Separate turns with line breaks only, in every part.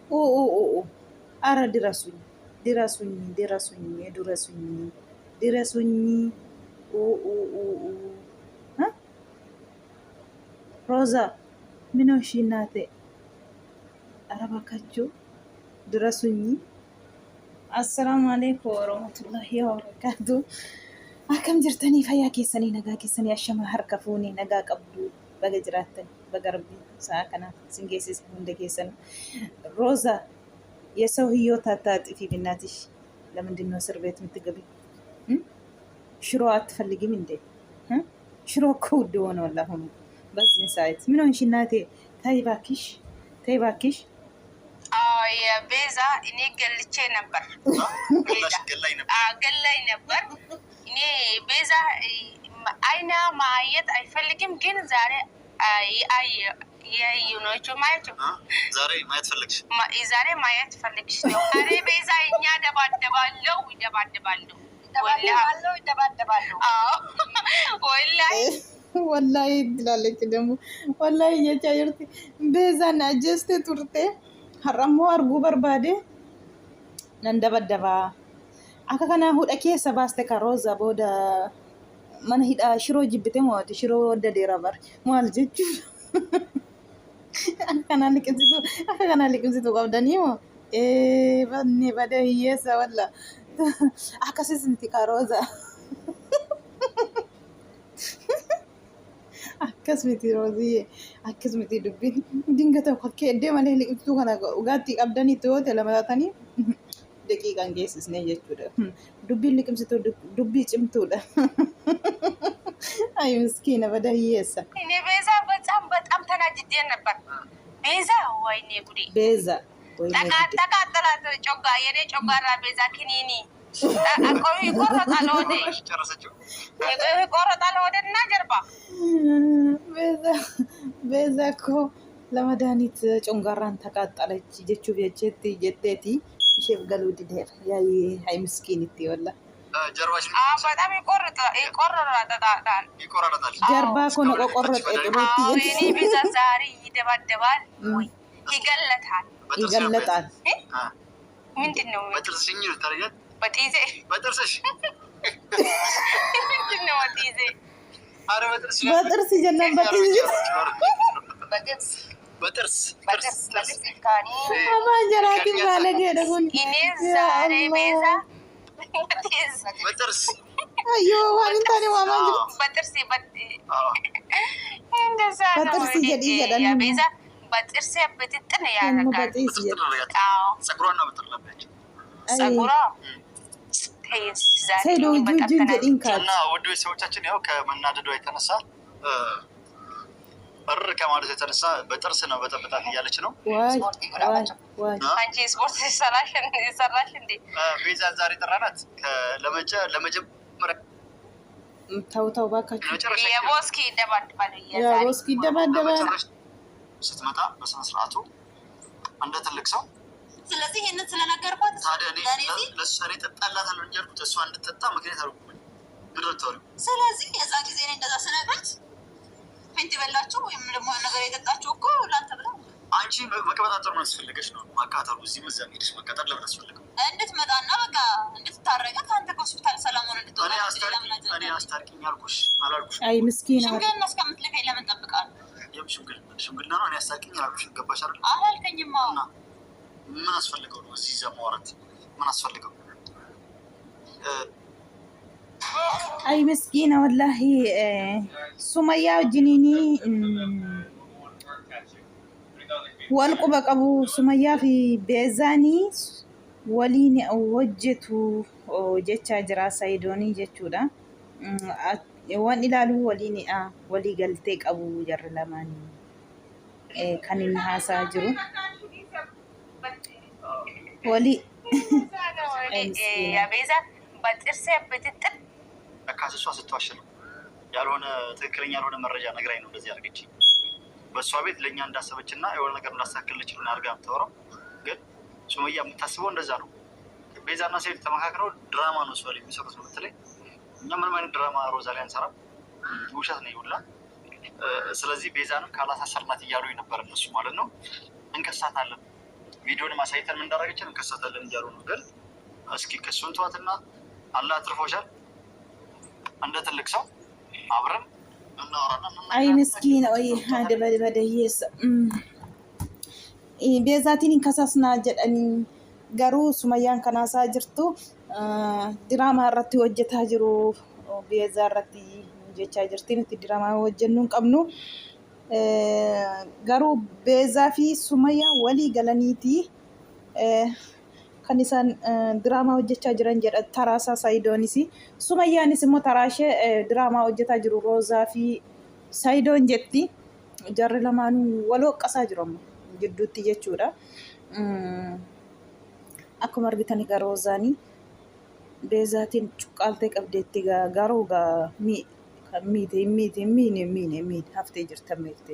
ኦ አረ ድረሱኝ ሮዛ ምን ሆንሽ እናቴ? አረ እባካችሁ ድረሱኝ። አሰላሙ አለይኩም ወረህመቱላሂ ወበረካቱ። አከም ጅርተኒ ፈያ ኬሰኒ ነጋ ኬሰኒ አሸማ ሀርከፉኒ ነጋ ቀብዱ በገጅራተን በገርቢ ሳከና ሲንጌሲስ እንደ ኬሰን ሮዛ የሰው ህይወት አታጥፊ ብናትሽ። ለምንድን ነው እስር ቤት የምትገቢ? ሽሮ አትፈልጊም እንዴ? ሽሮ እኮ ውድ ሆነ ወላሂ በዚህን ሰዓት። ምን ሆንሽ እናቴ? ተይ እባክሽ ተይ እባክሽ።
ቤዛ እኔ ገልቼ ነበር ገላይ ነበር። እኔ ቤዛ አይና ማየት አይፈልግም፣ ግን ዛሬ የዩኖቹ ማየት
ዛሬ ማየት ፈልግሽ
ዛሬ ማየት ፈልግሽ ነው። አሬ ቤዛ እኛ ደባደባለው
ወላሂ ትላለች ደግሞ ወላሂ የቻየርቲ ቤዛና ጀስቴ ቱርቴ ሀራሞ አርጉ በርባዴ ነንደበደባ አካ ከና ሁዳ ኬሰ ባስተ ካሮዛ ቦዳ mana hidhaa shiroo jibbite mo'ate shiroo wadda dheeraa maal jechuun akka kanaan liqimsitu qabdanii moo banne bada hiyyeessa walla akkasis miti karooza akkas miti rooziyye akkas miti dubbiin dingata fakkee eddee malee liqimsituu kana dhugaatti qabdanii toote lama taatanii daqiiqaan geessisnee jechuudha. Dubbiin liqimsituu dubbii cimtuudha. አይ ምስኪና በደህየሳ
እኔ ቤዛ በጣም ተናጅጄ ነበር። ቤዛ ወይኔ ጉዴ ቤዛ ተቃጠላት። ጮጋ የኔ ጮጋራ ቤዛ ክኒኒ አቆይ ይቆረጣል ወደ ጨረሰችው ይቆረጣል ወደና ጀርባ ቤዛ እኮ ለመድኃኒት ጮንጋራን ተቃጠለች ጀቹ ቢጀት ጀቴቲ ሼፍ ገሉ ዲደር ያይ አይ ምስኪን ይወላ
ጀርባሽ
በጣም ይቆረጣል።
ጀርባ እኮ ነው ቆረጠ ጥሩት
የኔ ቤዛ ዛሬ ይደባደባል ወይ ይገለታል። ምንድነው
በጥርስሽ ታረጋት በጥርስሽ
ምንድነው ወዲዜ?
አረ
በጥርስ ጀነን
በጥርስ
አማንጀራቲ ባለጌ ደጉን
እኔ ዛሬ ቤዛ
በጥርስ
አዮ ዋንታኔ ዋማንጅ
በጥርስ ቤዛ በጥርስ በጥጥን ያረጋል።
ጸጉሯና በጥር ለበች
ጸጉሯ
ሰይዶ ጁጁ ጀዲንካ
እና ወደ ሰዎቻችን ያው ከመናደዷ የተነሳ በር ከማለት የተነሳ በጥርስ ነው በጠብጣት እያለች ነው።
አንቺ ስፖርት ሰራሽ እንዴ?
ቤዛ ዛሬ ጠራናት ለመጀመሪያ
ታውታው ባካችሁ
የቦስኪ ደባደባል
ስትመጣ በስነ ስርዓቱ እንደ ትልቅ ሰው።
ስለዚህ ይሄንን ስለነገርኳት
ታዲያ እኔ ጠጣላታለሁ እንጂ አልኩት እሷ እንድትጠጣ ምክንያት አልኩት።
ስለዚህ የዛ ጊዜ እኔ እንደዛ ስነግራት ፌንት በላችሁ ወይም ደግሞ ነገር የጠጣችሁ እኮ ላንተ ብላ
አንቺ መቀበጣጠር ምን አስፈልገሽ ነው? ማቃጠሩ እዚህ መዛም ሄደሽ መቀጠር ለምን አስፈልገው?
እንድትመጣና በቃ እንድትታረቀ ከአንተ ከሆስፒታል ሰላም ሆነ እንድትወጣ
እኔ አስታርቂኝ አልኩሽ አላልኩሽ?
አይ ምስኪና
ሽምግልና እስከምትልከኝ ለምን ጠብቃለሁ?
ሽምግልና ነው። እኔ አስታርቂኝ አላልኩሽ? ገባሽ አይደል?
አላልከኝማ።
ምን አስፈልገው ነው እዚህ እዛ ማውራት? ምን አስፈልገው?
አይ ምስኪና ወላሂ ሱመያ ጅኒኒ ወልቁ በቀቡ ሱመያ ፊ ቤዛኒ ወሊን ወጀቱ ጀቻ ጅራ ሳይዶኒ ጀቹዳ ወን ኢላሉ ወሊን ወሊ ገልቴ ቀቡ ጀር ለማኒ ከኒን ሀሳ ጅሩ ወሊ
ቤዛ በጥርሴ ብትጥል
ካስሷ ስትዋሽ ነው ያልሆነ ትክክለኛ ያልሆነ መረጃ ነግራኝ ነው እንደዚህ አድርገች። በእሷ ቤት ለእኛ እንዳሰበችና የሆነ ነገር እንዳስተካከለች ነው አድርጋ የምታወራው። ግን ሱመያ የምታስበው እንደዛ ነው። ቤዛና ሴት ተመካክረው ድራማ ነው እሷ ላይ የሚሰሩት ነው የምትለኝ። እኛ ምንም አይነት ድራማ ሮዛ ላይ አንሰራም፣ ውሸት ነው ይሁላ። ስለዚህ ቤዛንም ካላሳሰርናት እያሉ ነበር እነሱ ማለት ነው። እንከሳታለን ቪዲዮን ማሳይተን ምን እንዳደረገችን እንከሰታለን እያሉ ነው። ግን እስኪ ክሱን ተዋትና አላህ አትርፎሻል። እንደ ትልቅ ሰው አብረን እናወራለን።
አይ ምስኪን ወይ ሀደ በደየስ ቤዛቲን ከሳስና ጀደኒ ገሩ ሱመያን ከናሳ ጅርቱ ድራማ ratti hojjetaa jiru ቤዛ irratti jechaa jirti nuti ድራማ hojjennu qabnu garuu beezaa fi sumayyaa walii galaniiti kan isaan diraamaa hojjechaa jiran jedha taraasaa Saayidoonis sumayyaanis immoo taraashee diraamaa hojjetaa jiru Roozaa fi Saayidoon jetti jarri lamaanuu wal hoqqasaa jiru amma gidduutti jechuudha. Akkuma argitan egaa Roozaanii beezaatiin cuqqaaltee qabdeetti garuu miite haftee jirti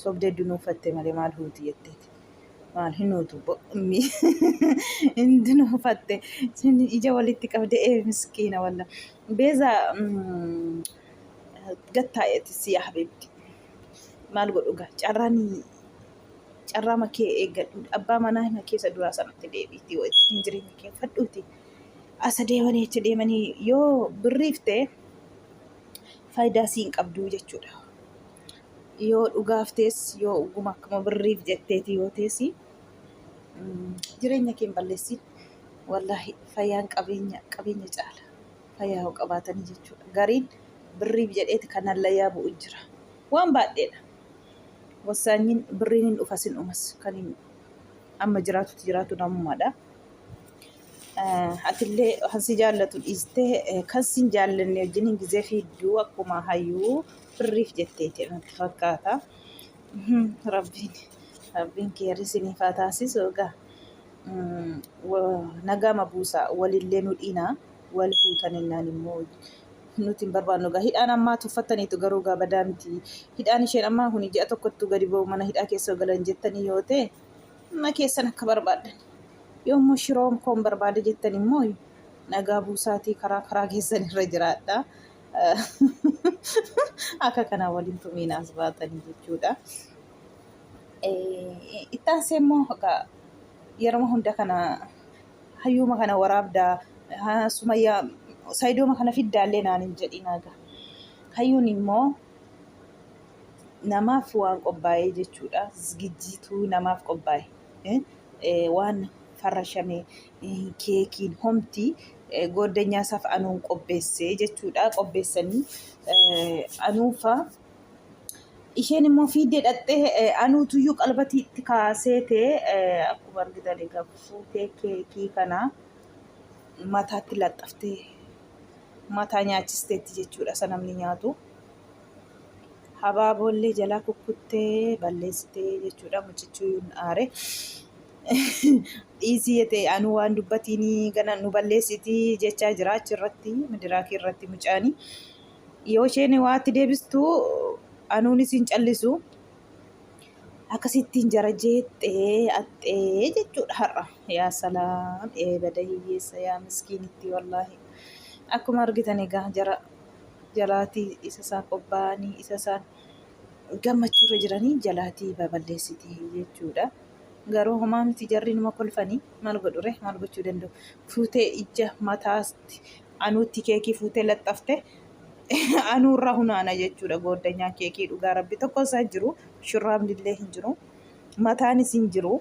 sobdee dunuufattee malee maal huuti jetteeti maal hinuutu hin dunuufatte ija walitti qabdee miskiina walla beezaa gattaa'eeti si habiibti maal godhuga carraa makee eeggadhu abbaa manaa hima keessa duraa sanatti deebiitti yoo ittiin jireenya kee fadhuuti asa deemanii itti deemanii yoo birriifte faayidaa siin qabdu jechuudha. Yoo dhugaaftees yoo dhuguma akkuma birriif jetteeti yoo teessi jireenya kee balleessin wallaahi fayyaan qabeenya caala fayyaa yoo qabaatanii jechuudha. Gariin birriif jedheeti kan hallayyaa bu'u jira waan baadheedha. Wasaanyiin birriin hin dhufa sin dhumas kan amma jiraatu namummaadha. Atillee hansi jaallatu dhiistee kan sin jaallanne wajjin gizee fiidduu akkuma hayyuu birriif jetteeti natti fakkaata. Rabbiin keerri isiniif haa taasisu egaa nagama buusaa walillee nu dhiinaa wal fuutan innaan immoo nuti hin barbaannu egaa hidhaan ammaa tuffataniitu garuu gaa badaa miti. Hidhaan isheen ammaa kun ji'a tokkottuu gadi ba'u mana hidhaa keessa galan jettanii yoo ta'e mana keessan akka barbaaddan. Yommuu shiroom koon barbaade jettan immoo nagaa buusaatii karaa keessan irra jiraadha. Akka kanaa waliin tumiinaas baatanii jechuudha. Ittaansee immoo yeroo hunda kana hayyuuma kana waraabdaa sumayyaa Saayidooma kana fiddaallee naan hin jedhinaaga. Hayyuun immoo namaaf waan qophaa'ee jechuudha. Zigijjiituu namaaf qophaa'e waan farrashame keekiin homti goddanyaa isaaf anuun qopheessee jechuudha. Qopheessanii anuufa isheen immoo fiiddee dhattee anuutuyyuu qalbatiitti kaaseetee akkuma argitan egaa fuutee keekii kana mataatti laxxaftee mataa nyaachisteetti jechuudha. Isa namni nyaatu habaaboollee jalaa kukkuttee balleessitee jechuudha. Mucichuun aare dhiisii ta'e anuu waan dubbatiin gana nu balleessitii jechaa jira achirratti midiraakii irratti mucaanii yoo isheen waatti deebistu anuunis hin callisu akkasittiin jara jeexxee axxee jechuudha. Har'a yaa salaam eebada hiyyeessa yaa miskiinitti wallaahi akkuma argitan egaa jalaatii isa isaan qophaa'anii isa isaan gammachuurra jiranii jalaatii baballeessitii jechuudha. Garuu homaa miti jarri numa kolfanii maal godhure maal gochuu danda'u. Fuutee ija mataatti anuutti keekii fuutee laxxafte anuurra hunaana jechuudha. Goddanyaa keekii dhugaa rabbi tokko isaa jiru shurraabni illee hin jiru mataanis hin jiru.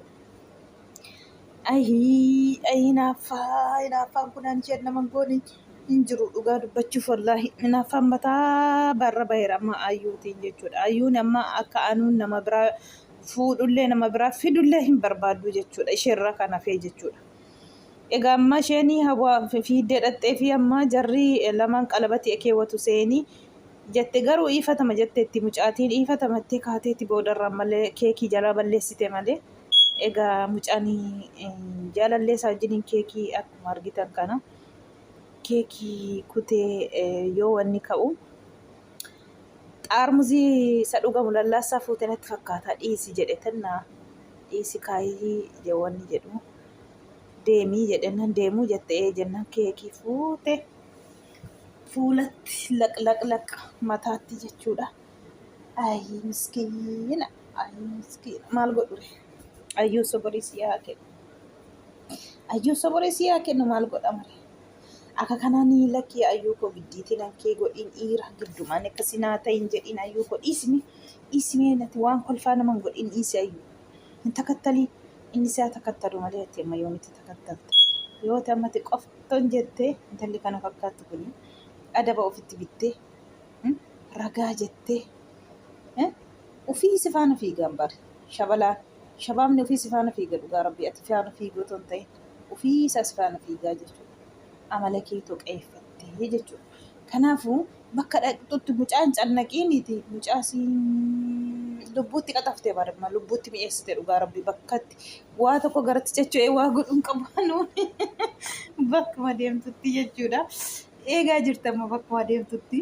Hinaaffaan kunaan isheen nama gooni hin jiru dhugaa dubbachuuf wallaahi hinaaffaan mataa barra baheera amma ayyuutiin jechuudha. Ayyuun amma akka anuun nama biraa fuudhullee nama biraa fidullee hin barbaaddu jechuudha. Isheerra kan hafee jechuudha. Egaa amma isheen hawaa fiiddee dhattee fi amma jarri lamaan qalbatii keewwatu seenii jette garuu ifatama jetteetti mucaatiin ifatamatee kaateetti boodarraan malee keekii jalaa balleessite malee egaa mucaanii jaalallee isaa wajjiniin keekii akkuma argitan kana keekii kutee yoo wanni ka'u xaarmuzii isa dhugamu lallaasaa fuutee natti fakkaata dhiisi jedhe tannaa dhiisi kaayii wanni jedhu deemii jedhennan deemuu jettee jennan keekii fuute fuulatti laq mataatti jechuudha. Ayi miskiina maal godhure ayyuu soborii si haa kennu. Ayyuu soborii si haa kennu maal godhama? Akka kananii lakkii ayyuu koo giddiitiin hankee godhin dhiira giddumaan akkasii naa ta'in jedhin ayyuu koo dhiisni nati waan kolfaa naman godhin dhiisi ayyuu. Hin takattalii inni siyaa takattalu malee ati amma yoomitti takattalta. Yoo ta'e ammati qoftoon jettee intalli kana fakkaattu kuni adaba ofitti bittee ragaa jettee ofii si faana fiigan bare shabalaan shabaabni ofii si faana fiiga dhugaa rabbii ati faana fiiguu otoo hin ta'in ofii isaa si faana fiigaa jechuudha. Amala kee toqeeffattee jechuudha. Kanaafuu bakka dhaqxutti mucaan cannaqiiniti mucaasii lubbuutti qaxaftee baadamma lubbuutti mi'eessite dhugaa rabbii bakkatti waa tokko garatti jechuudha waa godhuun qabaanu bakkuma deemtutti jechuudha. Eegaa jirtamma bakkuma deemtutti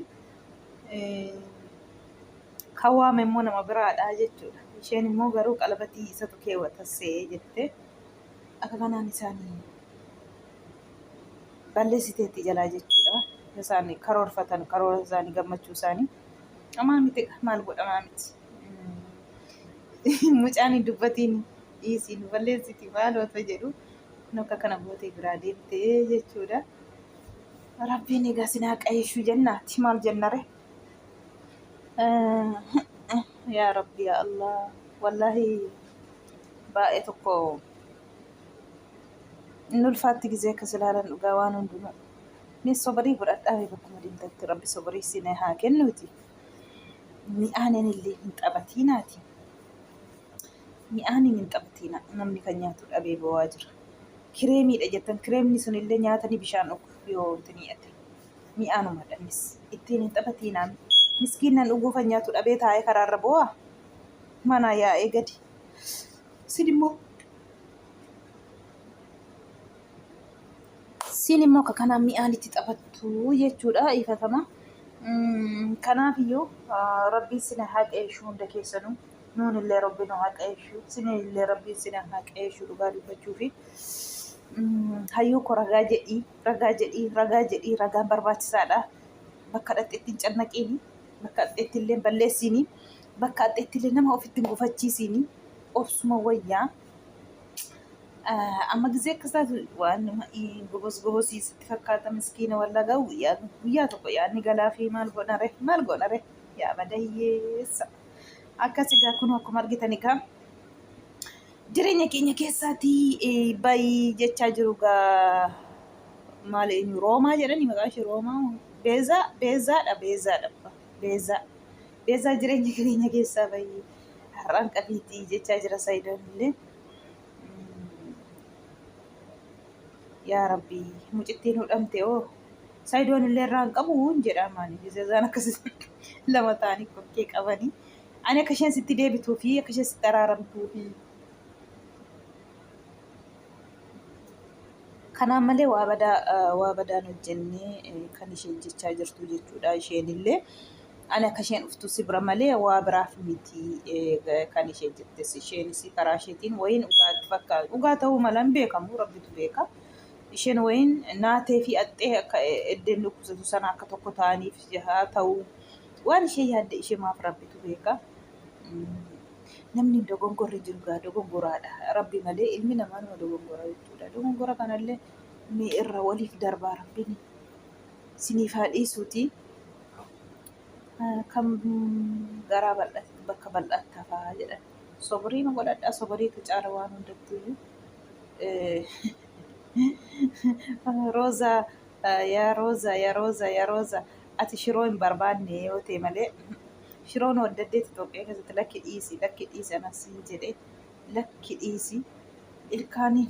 kan waame immoo nama biraadha jechuudha. Isheen immoo garuu qalbatii isatu keewwatassee jettee akka kanaan isaanii balleessiteetti jalaa jechuudha. Isaan karoorfatan karoora isaanii gammachuu isaanii amaa miti maal godhamaa miti. Mucaan dubbatiin dhiisiin balleessiti maal otoo jedhu akka kana gootee biraa deemtee jechuudha. Rabbiin egaa sinaa qayeeshuu jennaati maal jennare. Yaa Rabbi yaa Allah wallahi baay'ee tokko inni ulfaatti gizee akkas ilaalan dhugaa waan hundumaa. Nis sobarii godhadhaa bakkuma deemtatti rabbi sobarii sinee haa kennuuti. Mi'aanin illee hin xabatiinaati. Mi'aanin hin xabatiina namni kan nyaatu dhabee bo'aa jira. Kireemiidha jettan kireemni sun illee nyaatanii bishaan dhugu yoo wanti ate mi'aanuma dhannis ittiin hin xabatiinaan miskiinnan dhuguufan nyaatu dhabee taa'ee karaarra bo'aa mana yaa'ee gadi. Siin immoo akka kanaan mi'aanitti xabattu jechuudha ifatama. Kanaaf iyyuu rabbiin sina haa qayeeshu hunda keessanuu nuun illee rabbiin haa qayeeshu sina illee rabbiin sina haa qayeeshu dhugaa dubbachuu fi hayyuu koo ragaa jedhii ragaan barbaachisaadha. Bakka dhaqxeetti hin cannaqiini bakka dhaqxeetti illee balleessiini bakka dhaqxeetti illee nama ofitti hin gufachiisiini obsuma wayyaa. Amma gizee akkasaatu waan gobosiisitti fakkaata miskiina wallagaa guyyaa tokko yaadni galaa fi maal godhare yaa badayyeessa. Akkas egaa kun akkuma argitan egaa jireenya keenya keessaatii bayii jechaa jiru gaa maal eenyu roomaa jedhani maqaa ishee roomaa beezaa jireenya keenya keessaa bayii har'aan qabiitii jechaa jira Saidoon illee. Yaa Rabbi mucittiin hudhamte Saidoon illee irraan qabu jedha maali jizaan akkasii lama ta'anii kokkee qabanii ani akka isheen sitti deebituu fi akka isheen sitti araaramtuu fi kanaan malee waa badaan hojjennee kan isheen jechaa jirtu jechuudha. Isheen illee ani akka isheen dhuftu si bira malee waa biraaf miti kan isheen jettes isheenis karaa isheetiin wayiin dhugaatti fakkaatu dhugaa ta'uu mala hin beekamu rabbitu beeka. Isheen wayiin naatee fi axxee akka eddeen dhukkubsatu sana akka tokko ta'aniif haa ta'u waan ishee yaadde ishee maaf rabbitu beeka. Namni dogongorri jiru gaa dogongoraadha. Rabbi malee ilmi namaa nama dogongora jechuudha. Dogongora kanallee mee irra waliif darbaa rabbiin siniif haa dhiisuuti. Kan garaa bal'atti bakka bal'aatti hafaa jedhan. Soborii ma godhadhaa soboriitu caala waan hundattuu. Rooza ati shiroo hin barbaanne yoo ta'e malee shiroon wadda addeetti Itoophiyaa keessatti lakki dhiisi anas hin jedhee lakki dhiisi ilkaaniin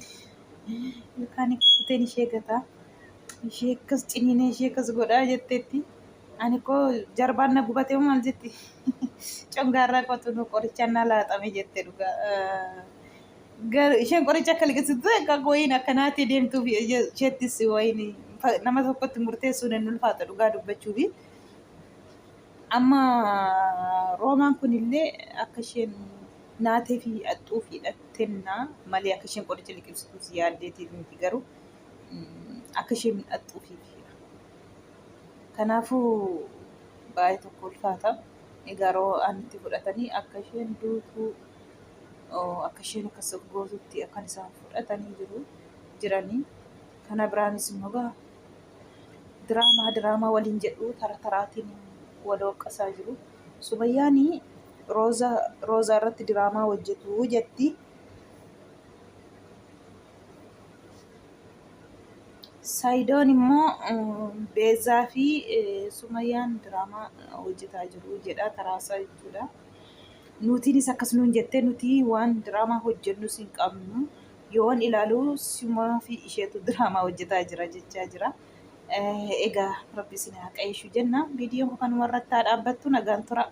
kukkuteen ishee gataa ishee akkas ciniinee ishee akkas godhaa jetteetti ani koo jarbaan na gubatee maal jetti congaarraa qotu nu qorichaan na laaxame jette dhugaa. Isheen qoricha akka liqeessitu akka wayiin akkanaatti deemtuuf isheettis wayiin nama tokkotti murteessuun hin ulfaata dhugaa dubbachuufi. Amma roomaan kunillee akka isheen naatee fi axxuu fi hidhattennaa malee akka isheen qoricha liqeessituus yaaddeetiif miti garuu akka isheen axxuu fi kanaafuu baay'ee tokko ulfaata. Egaa roo anitti fudhatanii akka isheen duutuu akka isheen akkas gootutti akkan isaan fudhatanii jiranii kana biraanis immoo diraamaa waliin jedhu taraatiin wal waqqasaa jiru. Sumayyaan roozaa irratti diraamaa hojjetu jetti. Saayidoon immoo Beezaa fi Sumayyaan diraamaa hojjetaa jiru jedha taraasaa jechuudha. Nutiinis akkas nuun jettee nuti waan diraamaa hojjennus hin qabnu yoon ilaalu Sumaa fi isheetu diraamaa hojjetaa jira jechaa jira. Egaa rabbi isin haa qayeeshu jenna. Viidiyoon kanuma irratti haa dhaabbattu nagaan tura.